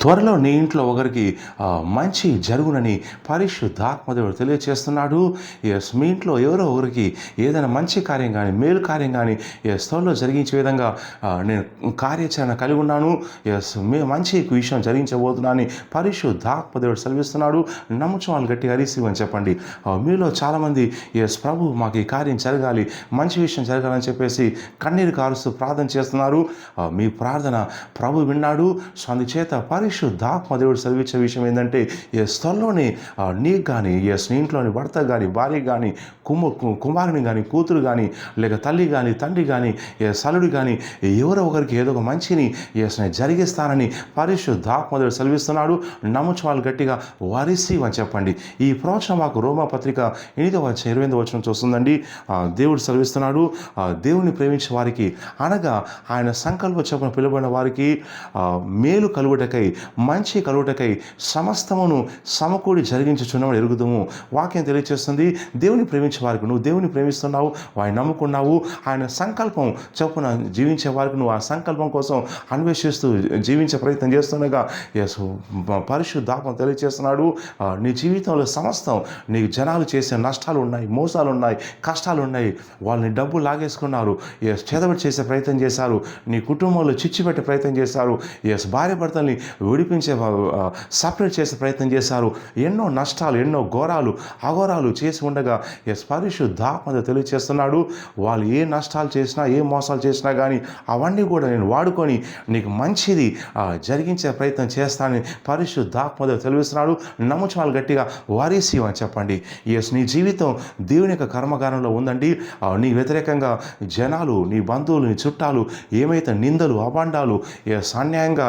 త్వరలో నీ ఇంట్లో ఒకరికి మంచి జరుగునని పరిశుద్ధాత్మదేవుడు తెలియచేస్తున్నాడు. ఎస్, మీ ఇంట్లో ఎవరో ఒకరికి ఏదైనా మంచి కార్యం కానీ మేలు కార్యం కానీ త్వరలో జరిగించే విధంగా నేను కార్యాచరణ కలిగి ఉన్నాను. ఎస్, మంచి విషయం జరిగించబోతున్నానని పరిశుద్ధాత్మదేవుడు సెలవిస్తున్నాడు. నమ్ముచు వాళ్ళు గట్టిగా రిసీవ్ అని చెప్పండి. మీలో చాలామంది ఎస్ ప్రభు మాకు ఈ కార్యం జరగాలి, మంచి విషయం జరగాలని చెప్పేసి కన్నీరు కారుస్తూ ప్రార్థన చేస్తున్నారు. మీ ప్రార్థన ప్రభు విన్నాడు. సో అందుచేత పరిశుద్ధాత్మదేవుడు సెలవిచ్చే విషయం ఏంటంటే త్వరలోనే నీకు కానీ నీ ఇంట్లోని భర్త కానీ భార్య కానీ కుమారుని కానీ కూతురు కానీ లేక తల్లి కానీ తండ్రి కానీ సలుడు కానీ ఎవరో ఒకరికి ఏదో ఒక మంచిని జరిగిస్తానని పరిశుద్ధాత్మదేవుడు సెలవిస్తున్నాడు. నమ్ముచు వాళ్ళు గట్టిగా వరిసివ్ అని చెప్పండి. ఈ ప్రవచనం మాకు రోమాపత్రిక 8వ వచనం చూస్తుందండి. దేవుడు సెలవిస్తున్నాడు, దేవుని ప్రేమించే వారికి అనగా ఆయన సంకల్ప చొప్పున పిలువబడిన వారికి మేలు కలుగుటకై మంచి కలుగుటకై సమస్తమును సమకూడి జరిగించుచున్నామని ఎరుగుదుము. వాక్యం తెలియజేస్తుంది, దేవుని ప్రేమించే వారికి నువ్వు దేవుని ప్రేమిస్తున్నావు, వారిని నమ్ముకున్నావు, ఆయన సంకల్పం చొప్పున జీవించే వారికి నువ్వు ఆ సంకల్పం కోసం అన్వేషిస్తూ జీవించే ప్రయత్నం చేస్తుండగా పరిశుద్ధాత్మ తెలియజేస్తున్నాడు, నీ జీవితంలో సమస్తం నీకు జనాలు చేసే నష్టాలు ఉన్నాయి, మోసాలు ఉన్నాయి, కష్టాలు ఉన్నాయి, వాళ్ళని డబ్బు లాగేసుకున్నారు, చేదబడి చేసే ప్రయత్నం చేశారు, నీ కుటుంబంలో చిచ్చుపెట్టే ప్రయత్నం చేశారు, భార్య భర్తల్ని విడిపించే సపరేట్ చేసే ప్రయత్నం చేశారు, ఎన్నో నష్టాలు ఎన్నో అఘోరాలు చేసి ఉండగా పరిశుద్ధాత్మ తెలియజేస్తున్నాడు, వాళ్ళు ఏ నష్టాలు చేసినా ఏ మోసాలు చేసినా కానీ అవన్నీ కూడా నేను వాడుకొని నీకు మంచిది జరిగించే ప్రయత్నం చేస్తానని పరిశుద్ధాత్మ తెలియజేస్తున్నాడు. నమ్ముచు వాళ్ళు గట్టిగా వారీసి అని చెప్పండి. నీ జీవితం దేవుని యొక్క కర్మకారంలో ఉందండి. నీ వ్యతిరేకంగా జనాలు, నీ బంధువులు, నీ చుట్టాలు ఏమైతే నిందలు అభాండాలు అన్యాయంగా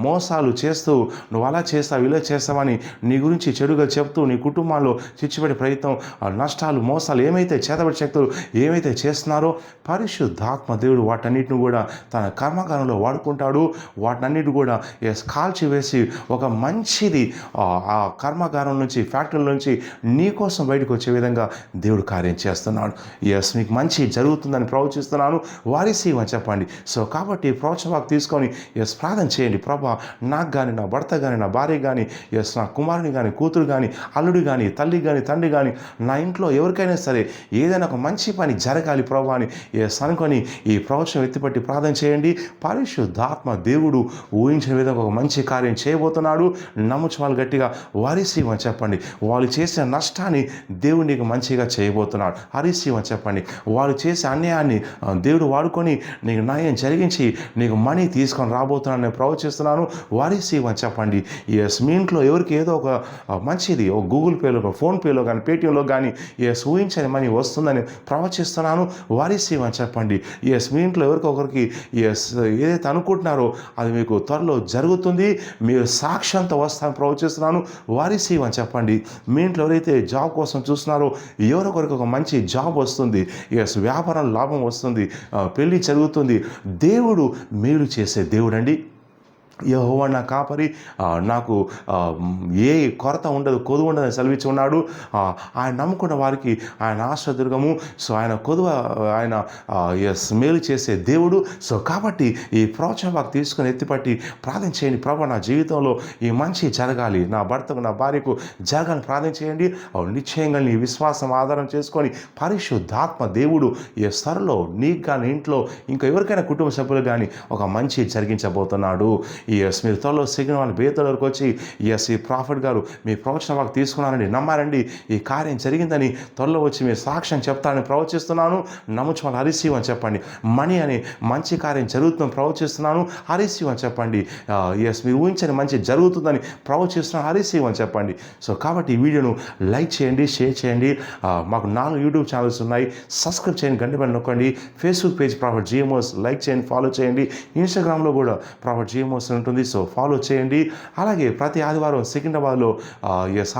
మోసాలు చేస్తూ నువ్వు అలా చేస్తావు ఇలా చేస్తావని నీ గురించి చెడుగా చెప్తూ నీ కుటుంబాల్లో చిచ్చుపెట్టే ప్రయత్నం నష్టాలు మోసాలు ఏమైతే చేతబడి శక్తులు ఏమైతే చేస్తున్నారో పరిశుద్ధాత్మ దేవుడు వాటన్నిటిని కూడా తన కర్మకాలంలో వాడుకుంటాడు. వాటన్నిటి కూడా కాల్చి వేసి ఒక మంచిది ఆ కర్మకారం నుంచి ఫ్యాక్టరీల నుంచి నీ కోసం బయటకు వచ్చే విధంగా దేవుడు కార్యం చేస్తున్నాడు. మీకు మంచి జరుగుతుందని ప్రవచిస్తున్నాను, వారిసీవ్ అని చెప్పండి. సో కాబట్టి ప్రోత్సాహం తీసుకొని ప్రార్థన చేయండి. ప్రభా, నాకు కానీ నా భర్త కానీ నా భార్య కానీ నా కుమారుని కానీ కూతురు కానీ అల్లుడు కానీ తల్లి కానీ తండ్రి కానీ నా ఇంట్లో ఎవరికైనా సరే ఏదైనా ఒక మంచి పని జరగాలి ప్రభా అని అనుకొని ఈ ప్రవచనం ఎత్తిపట్టి ప్రార్థన చేయండి. పరిశుద్ధాత్మ దేవుడు ఊహించిన విధంగా ఒక మంచి కార్యం చేయబోతున్నాడు. నమ్ముచు వాళ్ళు గట్టిగా వారిసీవ్ అని చెప్పండి. వాళ్ళు చేసిన నష్టాన్ని దేవుడు నీకు మంచిగా చేయబోతున్నాడు. హరిసీవ్ అని చెప్పండి. వాళ్ళు చేసే అన్యాయాన్ని దేవుడు వాడుకొని నీకు న్యాయం జరిగించి నీకు మనీ తీసుకొని రాబోతున్నాను నేను ప్రవచిస్తున్నాను. వారిసీవ్ అని చెప్పండి. మీ ఇంట్లో ఎవరికి ఏదో ఒక మంచిది ఒక గూగుల్ పేలో ఫోన్పేలో కానీ పేటిఎంలో కానీ ఊహించని మనీ వస్తుందని ప్రవచిస్తున్నాను. వారిసీవ్ అని చెప్పండి. మీ ఇంట్లో ఎవరికి ఒకరికి ఏదైతే అనుకుంటున్నారో అది మీకు త్వరలో జరుగుతుంది, మీరు సాక్ష్యంతో వస్తానని ప్రవచిస్తున్నాను. వారిసీవ్ అని చెప్పండి. మీ ఇంట్లో ఎవరైతే జాబ్ కోసం చూస్తున్నారో ఎవరొకరికి ఒక మంచి జాబ్ వస్తుంది, వ్యాపారం లాభం వస్తుంది, పెళ్ళి జరుగుతుంది. దేవుడు మేలు చేసే దేవుడు అండి. యెహోవా నా కాపరి, నాకు ఏ కొరత ఉండదు, కొదువు ఉండదని సెలవిచ్చి ఉన్నాడు. ఆయన నమ్ముకున్న వారికి ఆయన ఆశ్రదుర్గము. సో ఆయన కొదువ ఆయన మేలు చేసే దేవుడు. సో కాబట్టి ఈ ప్రోత్సాహం తీసుకొని ఎత్తిపట్టి ప్రార్థన చేయండి. ప్రభు, నా జీవితంలో ఈ మంచి జరగాలి, నా భర్తకు నా భార్యకు జరగాలని ప్రార్థన చేయండి. నిశ్చయంగా నీ విశ్వాసం ఆధారం చేసుకొని పరిశుద్ధాత్మ దేవుడు త్వరలో నీకు కానీ ఇంట్లో ఇంకా ఎవరికైనా కుటుంబ సభ్యులు కానీ ఒక మంచి జరిగించబోతున్నాడు. మీరు త్వరలో సిగ్నల్ వాళ్ళ బేతల వరకు వచ్చి ఈ ప్రాఫిట్ గారు మీ ప్రవచనం వాకు తీసుకున్నారండి, నమ్మారండి, ఈ కార్యం జరిగిందని త్వరలో వచ్చి మీరు సాక్ష్యం చెప్తారని ప్రవచిస్తున్నాను. నమ్ముచు వాళ్ళు హరిసీవ్ అని చెప్పండి. మనీ అని మంచి కార్యం జరుగుతుందని ప్రవచిస్తున్నాను. హరిసీవ్ అని చెప్పండి. మీరు ఊహించని మంచి జరుగుతుందని ప్రవచిస్తున్నాను. హరిసీవ్ అని చెప్పండి. సో కాబట్టి ఈ వీడియోను లైక్ చేయండి, షేర్ చేయండి. మాకు 4 యూట్యూబ్ ఛానల్స్ ఉన్నాయి, సబ్స్క్రైబ్ చేయండి, గంట పైన నొక్కండి. ఫేస్బుక్ పేజ్ ప్రాఫిట్ జిఎంఓస్ లైక్ చేయండి, ఫాలో చేయండి. ఇన్స్టాగ్రామ్లో కూడా ప్రాఫిట్ జిఎంఓస్ ఉంటుంది. సో ఫాలో చేయండి. అలాగే ప్రతి ఆదివారం సికింద్రాబాద్లో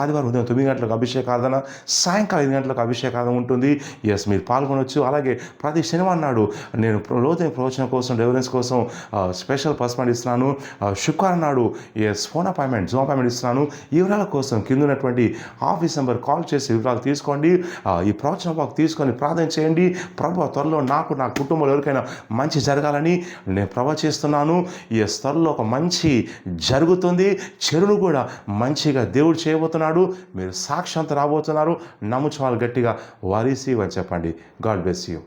ఆదివారం ఉదయం 9 గంటలకు అభిషేకారాధన, సాయంకాలం 5 గంటలకు అభిషేకారాధన ఉంటుంది. మీరు పాల్గొనవచ్చు. అలాగే ప్రతి శనివారం నాడు నేను లోతైన ప్రవచనం కోసం డెలివరెన్స్ కోసం స్పెషల్ పర్సమెంట్ ఇస్తున్నాను. శుక్రవారం నాడు ఫోన్ అపాయింట్మెంట్ జూమ్ అపాయింట్మెంట్ ఇస్తున్నాను. ఈ వివరాల కోసం కింద ఉన్నటువంటి ఆఫీస్ నెంబర్ కాల్ చేసి వివరాలు తీసుకోండి. ఈ ప్రవచనం బాగా తీసుకొని ప్రార్థన చేయండి. ప్రభు, త్వరలో నాకు నా కుటుంబంలో ఎవరికైనా మంచి జరగాలని నేను ప్రవచిస్తున్నాను. త్వరలో ఒక మంచి జరుగుతుంది. చెడును కూడా మంచిగా దేవుడు చేయబోతున్నాడు. మీరు సాక్షాంత రాబోతున్నారు. నమ్ముచు వాళ్ళు గట్టిగా వారీసి అని చెప్పండి. God bless you.